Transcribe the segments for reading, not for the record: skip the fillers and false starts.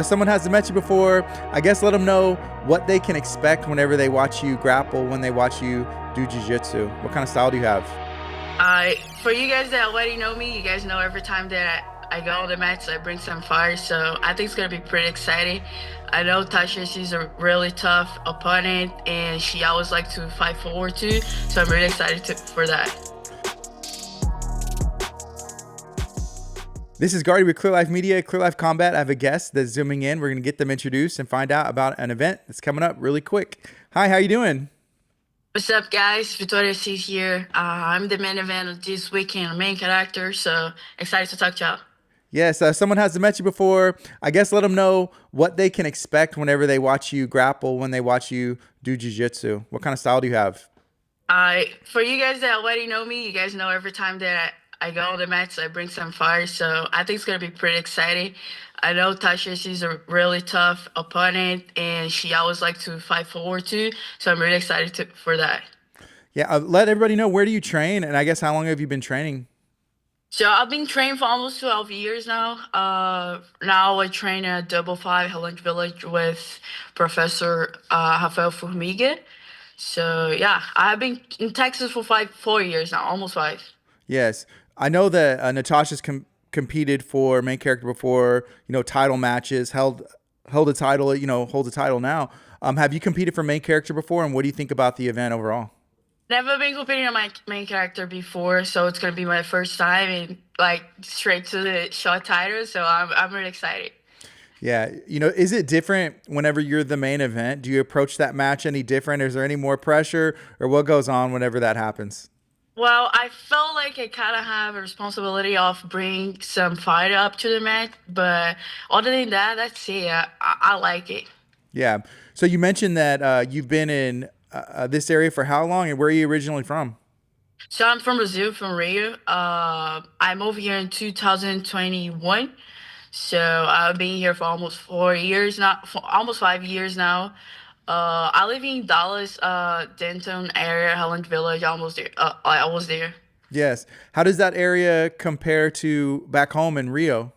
Someone hasn't met you before, I guess let them know what they can expect whenever they watch you grapple, when they watch you do jiu-jitsu. What kind of style do you have? For you guys that already know me, you guys know every time that I go on the mats, I bring some fire. So I think it's gonna be pretty exciting. I know Tasha, she's a really tough opponent, and she always like to fight forward too. So I'm really excited for that. This is Gardy with Clear Life Media, Clear Life Combat. I have a guest that's zooming in. We're going to get them introduced and find out about an event that's coming up really quick. Hi, how you doing? What's up, guys? Vitoria Assis here. I'm the main event of this weekend, main character. So excited to talk to y'all. Yes, someone hasn't met you before. I guess let them know what they can expect whenever they watch you grapple, when they watch you do jiu-jitsu. What kind of style do you have? For you guys that already know me, you guys know every time that I go on the mats, I bring some fire. So I think it's gonna be pretty exciting. I know Tasha, she's a really tough opponent, and she always like to fight forward too. So I'm really excited for that. Yeah, let everybody know, where do you train, and I guess how long have you been training? So I've been training for almost 12 years now. Now I train at Double Five Helland Village with Professor Rafael Formiga. So yeah, I've been in Texas for 4 years now, almost five. Yes, I know that Natasha's competed for main character before. Title matches, held a title. Holds a title now. Have you competed for main character before, and what do you think about the event overall? Never been competing on my main character before, so it's gonna be my first time and like straight to the short title. So I'm really excited. Yeah, is it different whenever you're the main event? Do you approach that match any different? Is there any more pressure, or what goes on whenever that happens? Well, I felt like I kind of have a responsibility of bring some fight up to the match, but other than that, that's it. I like it. Yeah. So you mentioned that you've been in this area for how long, and where are you originally from? So I'm from Brazil, from Rio. I moved here in 2021. So I've been here for almost 4 years now, for almost 5 years now. I live in Dallas, Denton area, Highland Village, almost there. I was there. Yes. How does that area compare to back home in Rio?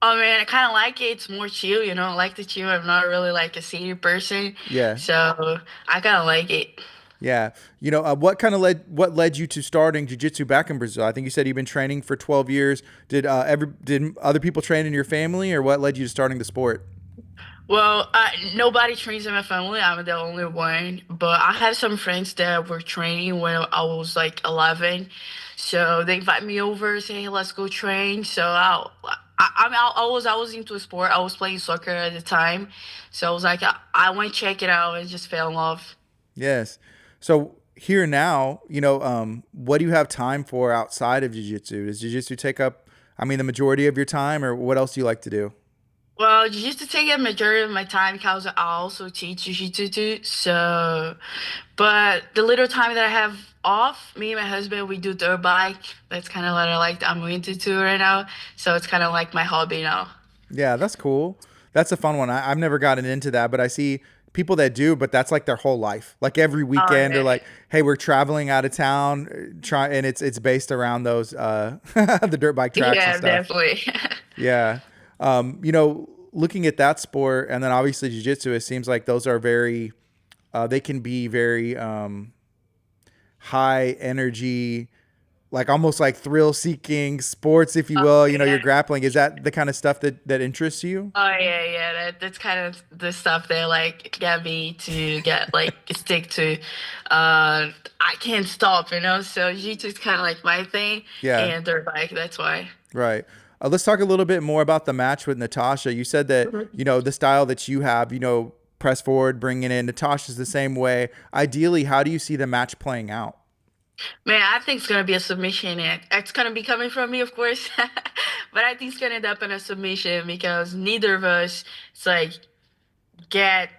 Oh man, I kind of like it. It's more chill, I like the chill. I'm not really like a city person, Yeah. so I kind of like it. Yeah. What led you to starting jiu-jitsu back in Brazil? I think you said you've been training for 12 years. Did other people train in your family, or what led you to starting the sport? Well, nobody trains in my family. I'm the only one. But I had some friends that were training when I was like 11. So they invite me over, say, hey, let's go train. So I was into a sport. I was playing soccer at the time. So I was like, I went check it out and just fell in love. Yes. So here now, what do you have time for outside of jiu-jitsu? Does jiu-jitsu take up, the majority of your time, or what else do you like to do? Well, jiu-jitsu take a majority of my time because I also teach jiu-jitsu too. So, but the little time that I have off, me and my husband, we do dirt bike. That's kind of what I like. I'm into right now. So it's kind of like my hobby now. Yeah, that's cool. That's a fun one. I've never gotten into that, but I see people that do, but that's like their whole life. Like every Oh, weekend, they're yeah. like, "Hey, we're traveling out of town, and it's based around those the dirt bike tracks and Yeah, stuff." definitely. Yeah. Looking at that sport, and then obviously jiu-jitsu, it seems like those are very they can be very high energy, like almost like thrill seeking sports, if you Oh, will. You're yeah. grappling. Is that the kind of stuff that interests you? Oh, yeah, yeah. That's kind of the stuff that like get me to get like stick to. I can't stop. So jiu-jitsu is kind of like my thing, Yeah. and dirt bike. That's why. Right. Let's talk a little bit more about the match with Natasha. You said that, the style that you have, press forward, bringing in. Natasha's the same way. Ideally, how do you see the match playing out? Man, I think it's gonna be a submission, and it's gonna be coming from me, of course. But I think it's gonna end up in a submission because neither of us, it's like get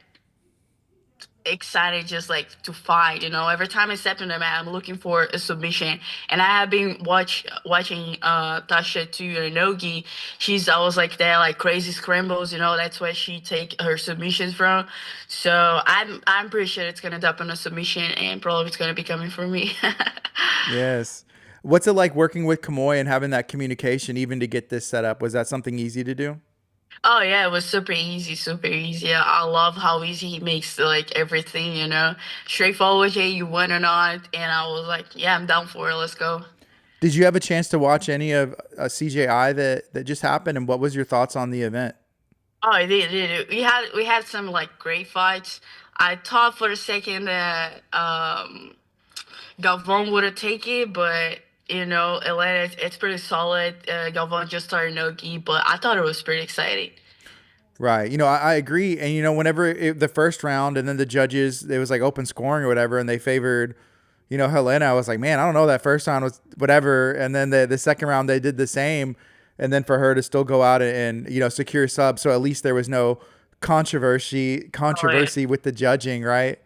excited just like to fight. Every time I step in the mat, I'm looking for a submission, and I have been watching Tasha to Nogi. She's always like that, like crazy scrambles. That's where she take her submissions from. So I'm pretty sure it's gonna end up in a submission, and probably it's gonna be coming from me. Yes. What's it like working with Kamoy and having that communication even to get this set up? Was that something easy to do? Oh yeah, it was super easy, super easy. I love how easy he makes like everything, straightforward. Hey, you win or not? And I was like, yeah, I'm down for it. Let's go. Did you have a chance to watch any of CJI that just happened, and what was your thoughts on the event? Oh, it did, it did. We had some like great fights. I thought for a second that Galvon would have taken it, but Atlanta, it's pretty solid. Galvon just started Nogi, but I thought it was pretty exciting. Right. I agree. And whenever the first round and then the judges, it was like open scoring or whatever, and they favored, Helena. I was like, man, I don't know. That first round was whatever, and then the second round they did the same, and then for her to still go out and secure sub, so at least there was no Oh yeah, controversy with the judging, right?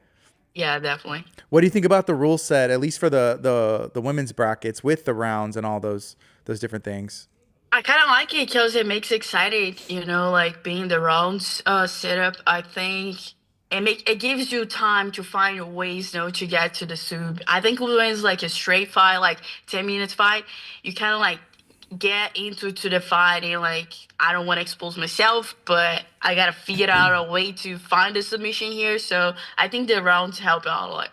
yeah, definitely. What do you think about the rule set, at least for the women's brackets with the rounds and all those different things? I kind of like it because it makes it exciting, like being the rounds setup. I think it gives you time to find ways, to get to the sub. I think when it's like a straight fight, like 10 minutes fight, you kind of like get into the fight and like I don't want to expose myself, but I gotta figure out a way to find the submission here. So I think the rounds help out a lot.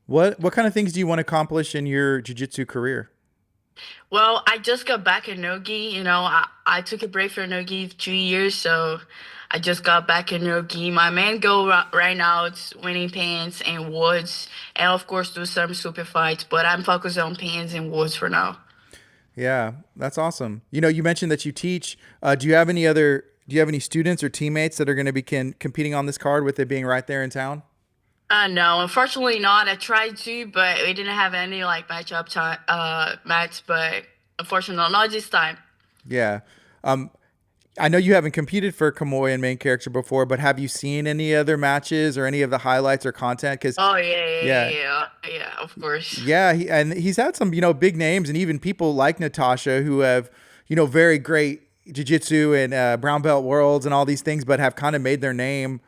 What kind of things do you want to accomplish in your jiu-jitsu career? Well, I just got back in Nogi. I took a break for Nogi 2 years, so I just got back in Nogi. My main goal right now is winning pants and woods, and of course do some super fights. But I'm focused on pants and woods for now. Yeah, that's awesome. You mentioned that you teach. Do you have any students or teammates that are going to be competing on this card with it being right there in town? No, unfortunately not. I tried to, but we didn't have any like matchup time match. But unfortunately, not this time. Yeah. Um, I know you haven't competed for Kamoy and main character before, but have you seen any other matches or any of the highlights or content? Because Oh yeah, yeah, yeah, yeah, yeah, yeah, of course. yeah, and he's had some big names and even people like Natasha who have very great jiu-jitsu and brown belt worlds and all these things, but have kind of made their name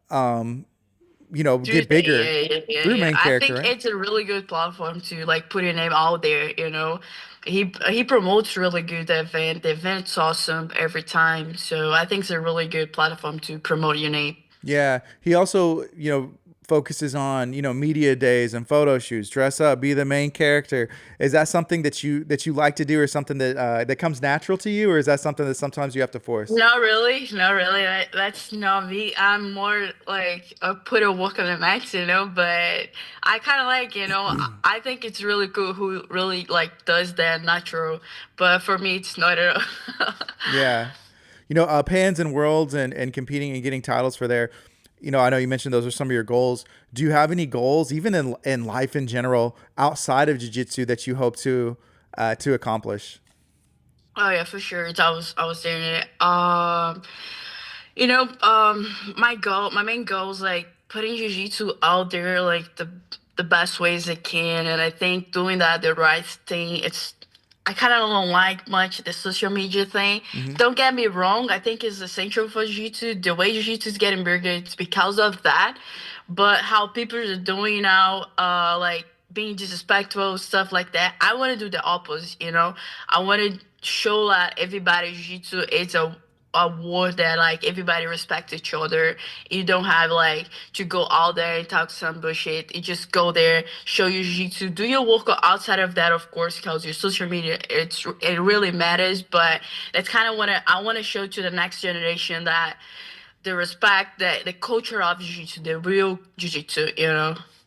get Tuesday, bigger yeah, yeah, yeah, through yeah. main I character, think right? it's a really good platform to like put your name out there. He promotes really good the event. The event's awesome every time. So I think it's a really good platform to promote your name. Yeah, he also, focuses on, media days and photo shoots, dress up, be the main character. Is that something that you like to do, or something that comes natural to you, or is that something that sometimes you have to force? Not really, not really. That's not me. I'm more like a put a work on the max,. But I kind of like, I think it's really cool who really like does that natural. But for me, it's not at all. Yeah. Pans and worlds and competing and getting titles for there. I know you mentioned those are some of your goals. Do you have any goals, even in life in general, outside of jiu-jitsu that you hope to accomplish? Oh yeah, for sure. I was doing it. My main goal is like putting jiu-jitsu out there like the best ways it can, and I think doing that the right thing. I kind of don't like much the social media thing. Hmm. Don't get me wrong. I think it's essential for jiu-jitsu. The way jiu-jitsu is getting bigger, it's because of that. But how people are doing now, like being disrespectful, stuff like that. I want to do the opposite. I want to show that everybody jiu-jitsu is a war that like everybody respects each other. You don't have like to go out there and talk some bullshit. You just go there, show your jiu-jitsu, do your work outside of that, of course, because your social media it really matters. But that's kind of what I want to show to the next generation that the respect, the culture of jiu-jitsu, the real jiu-jitsu.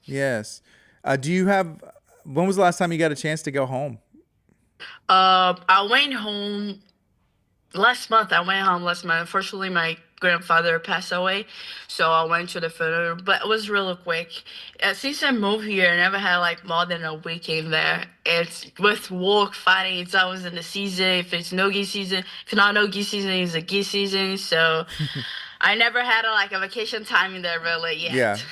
Yes. Do you have? When was the last time you got a chance to go home? I went home last month. I went home last month. Unfortunately, my grandfather passed away, so I went to the funeral. But it was really quick. Since I moved here, I never had like more than a weekend there. It's with work fighting. It's always in the season. If it's no gi season, if not no gi season, it's a gi season. So I never had like a vacation time in there really Yeah. yet.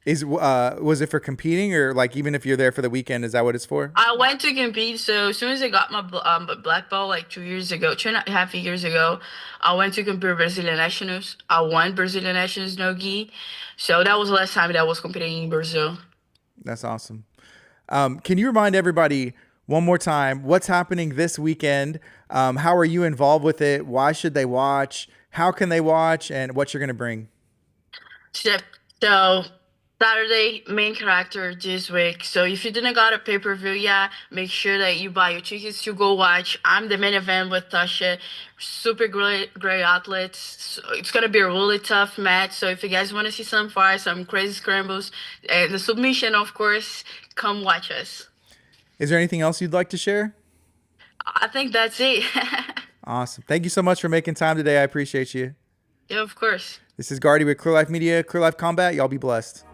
Was it for competing, or like even if you're there for the weekend, is that what it's for? I went to compete. So as soon as I got my black belt, like 2 years ago, 2.5 years ago, I went to compete Brazilian nationals. I won Brazilian nationals no gi. So that was the last time that I was competing in Brazil. That's awesome. Can you remind everybody one more time. What's happening this weekend? How are you involved with it? Why should they watch? How can they watch? And what you're going to bring? So, so Saturday, main character this week. So if you didn't got a pay-per-view yet, make sure that you buy your tickets to go watch. I'm the main event with Tasha. Super great athletes. So it's gonna be a really tough match. So if you guys want to see some fire, some crazy scrambles, and the submission, of course, come watch us. Is there anything else you'd like to share? I think that's it. Awesome. Thank you so much for making time today. I appreciate you. Yeah, of course. This is Gardy with Clear Life Media, Clear Life Combat. Y'all be blessed.